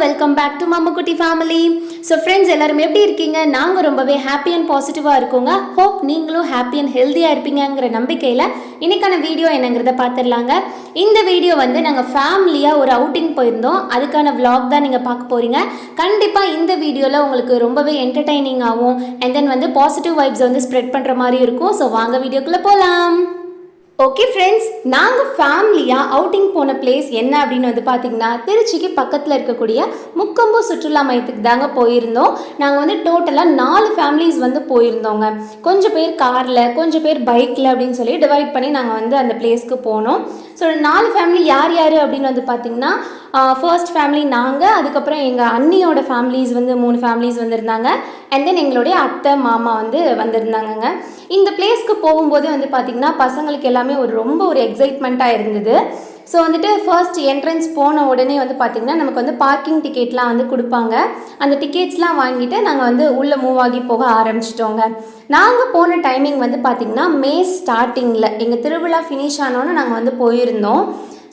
Welcome back to Mammukutty family. So friends எல்லாரும் எப்படி இருக்கீங்க? நாங்கள் ரொம்பவே ஹாப்பி அண்ட் பாசிட்டிவாக இருக்கோங்க. ஹோப் நீங்களும் ஹாப்பி அண்ட் ஹெல்த்தியாக இருப்பீங்கிற நம்பிக்கையில் இன்னைக்கான வீடியோ என்னங்கிறத பார்த்துடலாங்க. இந்த வீடியோ நாங்கள் ஃபேமிலியாக ஒரு அவுட்டிங் போயிருந்தோம். அதுக்கான விளாக் தான் நீங்கள் பார்க்க போகிறீங்க. கண்டிப்பாக இந்த வீடியோவில் உங்களுக்கு ரொம்பவே என்டர்டைனிங்காகவும் and then positive vibes spread பண்ணுற மாதிரி இருக்கும். ஸோ வாங்க வீடியோக்குள்ளே போகலாம். ஓகே ஃப்ரெண்ட்ஸ், நாங்கள் ஃபேமிலியாக அவுட்டிங் போன பிளேஸ் என்ன அப்படின்னு பார்த்தீங்கன்னா, திருச்சிக்கு பக்கத்தில் இருக்கக்கூடிய முக்கொம்பு சுற்றுலா மையத்துக்கு தாங்க போயிருந்தோம். நாங்கள் டோட்டலாக 4 ஃபேமிலிஸ் போயிருந்தோங்க. கொஞ்சம் பேர் காரில், கொஞ்சம் பேர் பைக்கில் அப்படின்னு சொல்லி டிவைட் பண்ணி நாங்கள் அந்த பிளேஸ்க்கு போனோம். ஸோ 4 ஃபேமிலி யார் யார் அப்படின்னு பார்த்தீங்கன்னா, ஃபர்ஸ்ட் ஃபேமிலி நாங்கள், அதுக்கப்புறம் எங்கள் அண்ணியோட ஃபேமிலிஸ் 3 ஃபேமிலிஸ் வந்திருந்தாங்க. அண்ட் தென் எங்களுடைய அத்தை மாமா வந்திருந்தாங்கங்க. இந்த பிளேஸ்க்கு போகும்போது பார்த்திங்கன்னா பசங்களுக்கு எல்லாமே ரொம்ப எக்ஸைட்மெண்ட்டாக இருந்தது. ஸோ ஃபர்ஸ்ட் என்ட்ரன்ஸ் போன உடனே பார்த்திங்கன்னா நமக்கு பார்க்கிங் டிக்கெட்லாம் கொடுப்பாங்க. அந்த டிக்கெட்ஸ்லாம் வாங்கிட்டு நாங்கள் உள்ளே மூவ் ஆகி போக ஆரம்பிச்சிட்டோங்க. நாங்கள் போன டைமிங் பார்த்திங்கன்னா மே ஸ்டார்டிங்கில் எங்கள் திருவிழா ஃபினிஷ் ஆனோன்னு நாங்கள் போயிருந்தோம்.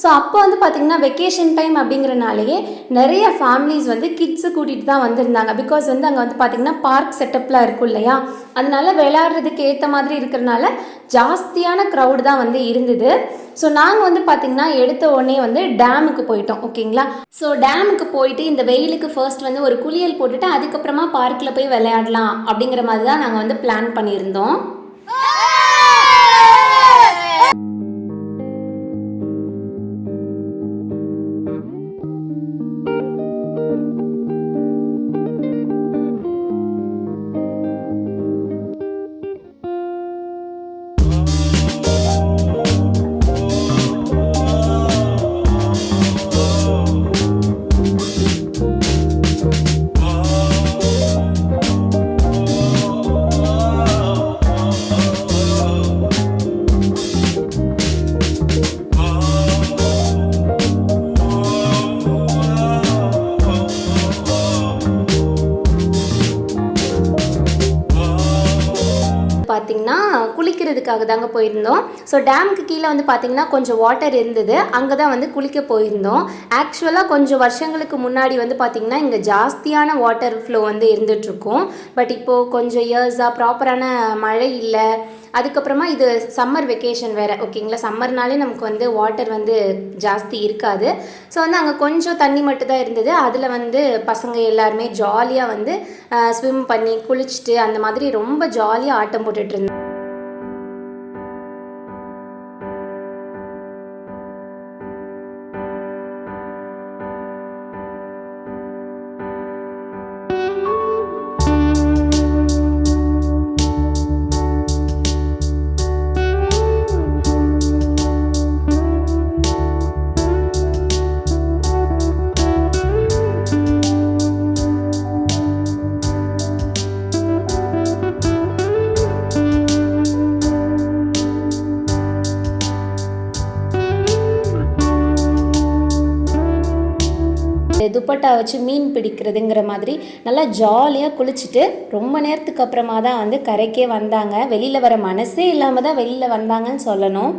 ஸோ அப்போ பார்த்திங்கன்னா வெக்கேஷன் டைம் அப்படிங்கிறனாலேயே நிறைய ஃபேமிலிஸ் கிட்ஸு கூட்டிகிட்டு தான் வந்திருந்தாங்க. பிகாஸ் அங்கே பார்த்திங்கன்னா பார்க் செட்டப்லாம் இருக்கும் இல்லையா, அதனால விளையாடுறதுக்கு ஏற்ற மாதிரி இருக்கிறனால ஜாஸ்தியான க்ரௌடு தான் இருந்தது. ஸோ நாங்கள் பார்த்திங்கன்னா எடுத்த உடனே டேமுக்கு போயிட்டோம். ஓகேங்களா? ஸோ டேமுக்கு போயிட்டு இந்த வெயிலுக்கு ஃபர்ஸ்ட் ஒரு குளியல் போட்டுட்டு அதுக்கப்புறமா பார்க்கில் போய் விளையாடலாம் அப்படிங்கிற மாதிரி தான் நாங்கள் பிளான் பண்ணியிருந்தோம். பார்த்திங்கன்னா குளிக்கிறதுக்காக தாங்க போயிருந்தோம். ஸோ டேமுக்கு கீழே பார்த்திங்கன்னா கொஞ்சம் வாட்டர் இருந்தது. அங்கே தான் குளிக்க போயிருந்தோம். ஆக்சுவலாக கொஞ்சம் வருஷங்களுக்கு முன்னாடி பார்த்திங்கன்னா இங்கே ஜாஸ்தியான வாட்டர் ஃப்ளோ இருந்துகிட்ருக்கும். பட் இப்போது கொஞ்சம் இயர்ஸாக ப்ராப்பரான மழை இல்லை. அதுக்கப்புறமா இது சம்மர் வெக்கேஷன் வேறு. ஓகேங்களா? சம்மர்னாலே நமக்கு வாட்டர் ஜாஸ்தி இருக்காது. ஸோ அங்கே கொஞ்சம் தண்ணி மட்டும் தான் இருந்தது. அதில் பசங்க எல்லாருமே ஜாலியாக ஸ்விம் பண்ணி குளிச்சுட்டு அந்த மாதிரி ரொம்ப ஜாலியாக ஆட்டம் போட்டுட்டு இருந்தாங்க. துப்பட்டா வச்சு மீன் பிடிக்கிறதுங்கிற மாதிரி நல்லா ஜாலியாக குளிச்சுட்டு ரொம்ப நேரத்துக்கு அப்புறமா தான் கரைக்கே வந்தாங்க. வெளியில் வர மனசே இல்லாமல் தான் வெளியில் வந்தாங்கன்னு சொல்லணும்.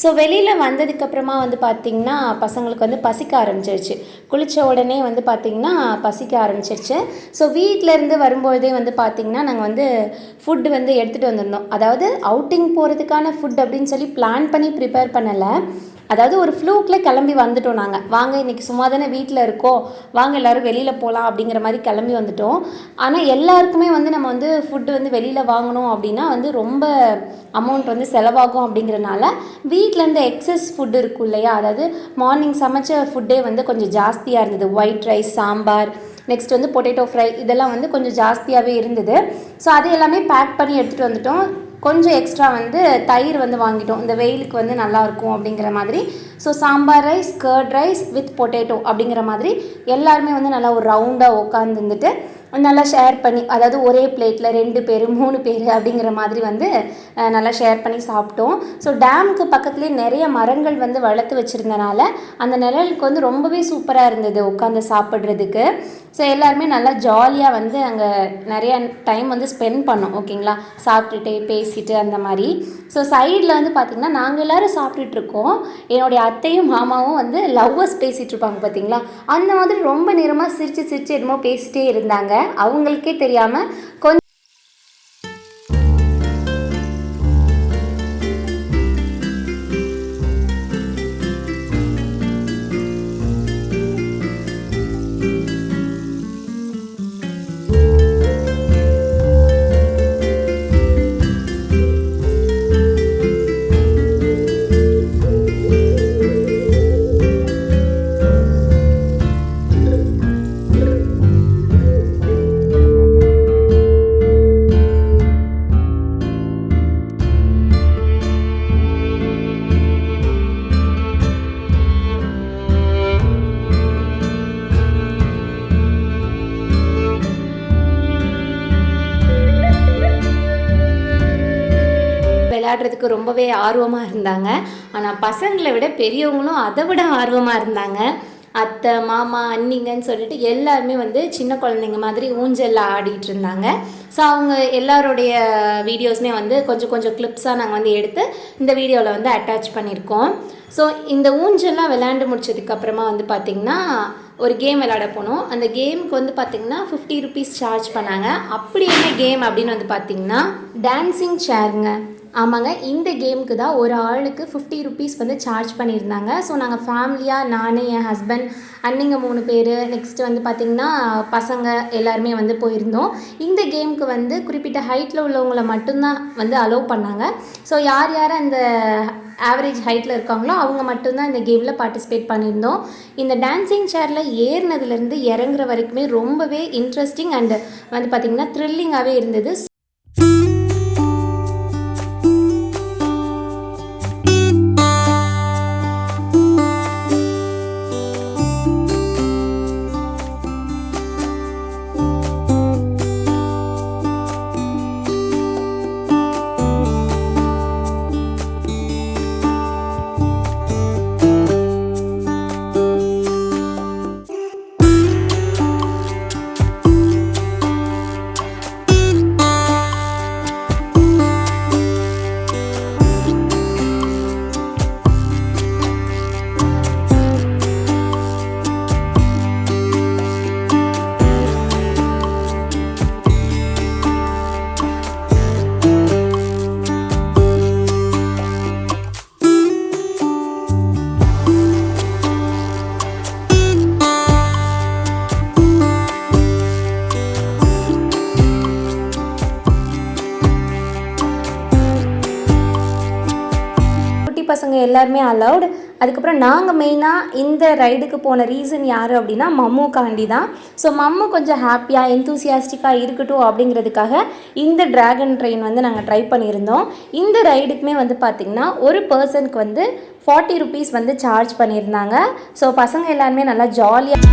ஸோ வெளியில் வந்ததுக்கப்புறமா பார்த்திங்கன்னா பசங்களுக்கு பசிக்க ஆரம்பிச்சிருச்சு. குளித்த உடனே பார்த்திங்கன்னா பசிக்க ஆரம்பிச்சிருச்சு. ஸோ வீட்டிலேருந்து வரும்போதே பார்த்திங்கன்னா நாங்கள் ஃபுட்டு எடுத்துகிட்டு வந்திருந்தோம். அதாவது அவுட்டிங் போகிறதுக்கான ஃபுட் அப்படின்னு சொல்லி பிளான் பண்ணி ப்ரிப்பேர் பண்ணலை. அதாவது ஒரு ஃப்ளூக்கில் கிளம்பி வந்துட்டோம். நாங்கள் வாங்க இன்றைக்கி சும்மா தானே வீட்டில் இருக்கோம், வாங்க எல்லோரும் வெளியில் போகலாம் அப்படிங்கிற மாதிரி கிளம்பி வந்துட்டோம். ஆனால் எல்லாருக்குமே நம்ம ஃபுட்டு வெளியில் வாங்கணும் அப்படின்னா ரொம்ப அமௌண்ட் செலவாகும். அப்படிங்கிறனால வீட்டிலேருந்து எக்ஸஸ் ஃபுட் இருக்கும் இல்லையா, அதாவது மார்னிங் சமைச்ச ஃபுட்டே கொஞ்சம் ஜாஸ்தியாக இருந்தது. White rice, sambar, next potato fry, இதெல்லாம் கொஞ்சம் ஜாஸ்தியாகவே இருந்தது. ஸோ அது எல்லாமே பேக் பண்ணி எடுத்துகிட்டு வந்துட்டோம். கொஞ்சம் எக்ஸ்ட்ரா தயிர் வாங்கிட்டோம். இந்த வெயிலுக்கு நல்லாயிருக்கும் அப்படிங்கிற மாதிரி. So sambar rice, curd rice with potato அப்படிங்கிற மாதிரி எல்லாருமே நல்லா ஒரு ரவுண்டாக உட்காந்துருந்துட்டு நல்லா ஷேர் பண்ணி, அதாவது ஒரே பிளேட்டில் 2 பேர் 3 பேர் அப்படிங்கிற மாதிரி நல்லா ஷேர் பண்ணி சாப்பிட்டோம். ஸோ டேமுக்கு பக்கத்துலேயே நிறைய மரங்கள் வளர்த்து வச்சுருந்தனால அந்த நிழலுக்கு ரொம்பவே சூப்பராக இருந்தது உட்காந்து சாப்பிட்றதுக்கு. ஸோ எல்லாருமே நல்லா ஜாலியாக வந்து அங்கே நிறையா டைம் வந்து ஸ்பெண்ட் பண்ணோம் ஓகேங்களா, சாப்பிட்டுட்டு பேசிட்டு அந்த மாதிரி. ஸோ சைடில் வந்து பார்த்திங்கன்னா நாங்கள் எல்லோரும் சாப்பிட்டுட்ருக்கோம், என்னுடைய அத்தையும் மாமாவும் வந்து லவ்வர்ஸ் பேசிகிட்டு இருப்பாங்க பார்த்தீங்களா, அந்த மாதிரி ரொம்ப நேரமாக சிரித்து என்னமோ பேசிகிட்டே இருந்தாங்க. அவங்களுக்கே தெரியாமல் கொஞ்சம் விளையாடுறதுக்கு ரொம்பவே ஆர்வமாக இருந்தாங்க. ஆனால் பசங்களை விட பெரியவங்களும் அதை விட ஆர்வமாக இருந்தாங்க. அத்தை மாமா அண்ணிங்கன்னு சொல்லிட்டு எல்லாருமே வந்து சின்ன குழந்தைங்க மாதிரி ஊஞ்சலில் ஆடிட்டு இருந்தாங்க. ஸோ அவங்க எல்லாருடைய வீடியோஸுமே வந்து கொஞ்சம் கிளிப்ஸாக நாங்கள் வந்து எடுத்து இந்த வீடியோவில் வந்து அட்டாச் பண்ணியிருக்கோம். ஸோ இந்த ஊஞ்சல்லாம் விளையாண்டு முடிச்சதுக்கப்புறமா வந்து பார்த்திங்கன்னா ஒரு கேம் விளையாட போனோம். அந்த கேமுக்கு வந்து பார்த்திங்கன்னா 50 ருபீஸ் சார்ஜ் பண்ணாங்க. அப்படி என்ன கேம் அப்படின்னு வந்து பார்த்திங்கன்னா டான்ஸிங் சேருங்க. ஆமாங்க, இந்த கேமுக்கு தான் ஒரு ஆளுக்கு 50 ருபீஸ் வந்து சார்ஜ் பண்ணியிருந்தாங்க. ஸோ நாங்கள் ஃபேமிலியாக நான் என் ஹஸ்பண்ட் அண்ணிங்க 3 பேர் நெக்ஸ்ட்டு வந்து பார்த்திங்கன்னா பசங்க எல்லாருமே வந்து போயிருந்தோம். இந்த கேமுக்கு வந்து குறிப்பிட்ட ஹைட்டில் உள்ளவங்களை மட்டும்தான் வந்து அலோவ் பண்ணாங்க. ஸோ யார் அந்த ஆவரேஜ் ஹைட்டில் இருக்காங்களோ அவங்க மட்டும்தான் இந்த கேமில் பார்ட்டிசிபேட் பண்ணியிருந்தோம். இந்த டான்ஸிங் சேரில் ஏறினதுலேருந்து இறங்குற வரைக்குமே ரொம்பவே இன்ட்ரெஸ்டிங் அண்டு வந்து பார்த்திங்கன்னா த்ரில்லிங்காகவே இருந்தது. பசங்க எல்லாருமே அலவுட். அதுக்கப்புறம் நாங்கள் மெயினாக இந்த ரைடுக்கு போன ரீசன் யார் அப்படின்னா மம்முக்காண்டி தான். ஸோ மம்மு கொஞ்சம் ஹாப்பியாக எந்தூசியாஸ்டிக்காக இருக்கட்டும் அப்படிங்கிறதுக்காக இந்த ட்ராகன் ட்ரெயின் வந்து நாங்கள் ட்ரை பண்ணியிருந்தோம். இந்த ரைடுக்குமே வந்து பார்த்திங்கன்னா ஒரு பர்சனுக்கு வந்து 40 ருபீஸ் வந்து சார்ஜ் பண்ணியிருந்தாங்க. ஸோ பசங்க எல்லாருமே நல்லா ஜாலியாக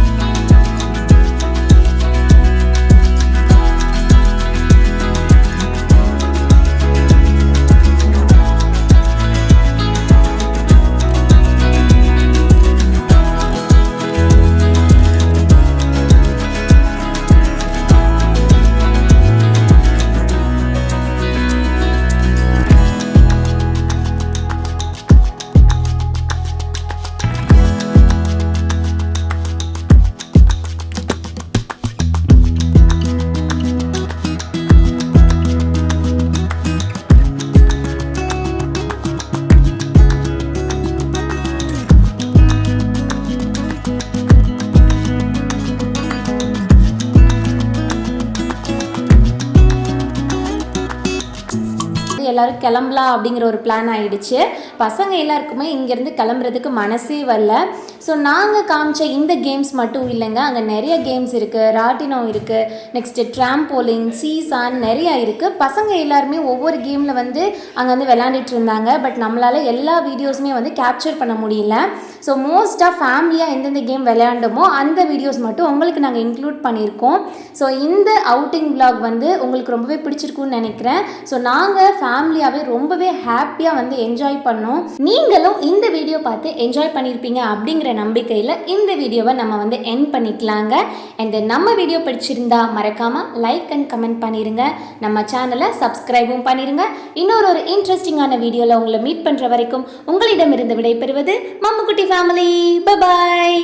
எல்லோரும் கிளம்பலாம் அப்படிங்கிற ஒரு பிளான் ஆகிடுச்சு. பசங்க எல்லாருக்குமே இங்கேருந்து கிளம்புறதுக்கு மனசே வரல. ஸோ நாங்கள் காமிச்ச இந்த கேம்ஸ் மட்டும் இல்லைங்க, அங்கே நிறைய கேம்ஸ் இருக்குது. ராட்டினோ இருக்குது, நெக்ஸ்ட்டு ட்ராம்போலின், சீசான் நிறையா இருக்குது. பசங்க எல்லாருமே ஒவ்வொரு கேமில் வந்து அங்கே வந்து விளையாண்டுட்டு இருந்தாங்க. பட் நம்மளால் எல்லா வீடியோஸுமே வந்து கேப்சர் பண்ண முடியல. ஸோ மோஸ்ட்டாக ஃபேமிலியாக எந்தெந்த கேம் விளையாண்டோமோ அந்த வீடியோஸ் மட்டும் உங்களுக்கு நாங்கள் இன்க்ளூட் பண்ணியிருக்கோம். ஸோ இந்த அவுட்டிங் vlog வந்து உங்களுக்கு ரொம்பவே பிடிச்சிருக்குன்னு நினைக்கிறேன். ஸோ நாங்கள் ஃபேமிலியாகவே ரொம்பவே ஹாப்பியாக வந்து என்ஜாய் பண்ணோம். நீங்களும் இந்த வீடியோ பார்த்து என்ஜாய் பண்ணியிருப்பீங்க அப்படிங்கிற நம்பிக்கையில் இந்த வீடியோவை நம்ம வந்து எண்ட் பண்ணிக்கலாங்க. அண்ட் நம்ம வீடியோ பிடிச்சிருந்தா மறக்காமல் லைக் அண்ட் கமெண்ட் பண்ணிடுங்க. நம்ம சேனலை சப்ஸ்கிரைபும் பண்ணிடுங்க. இன்னொரு இன்ட்ரெஸ்டிங்கான வீடியோவில் உங்களை மீட் பண்ணுற வரைக்கும் உங்களிடமிருந்து விடைபெறுவது மம்முக்குட்டி ஃபேமிலி. Bye bye.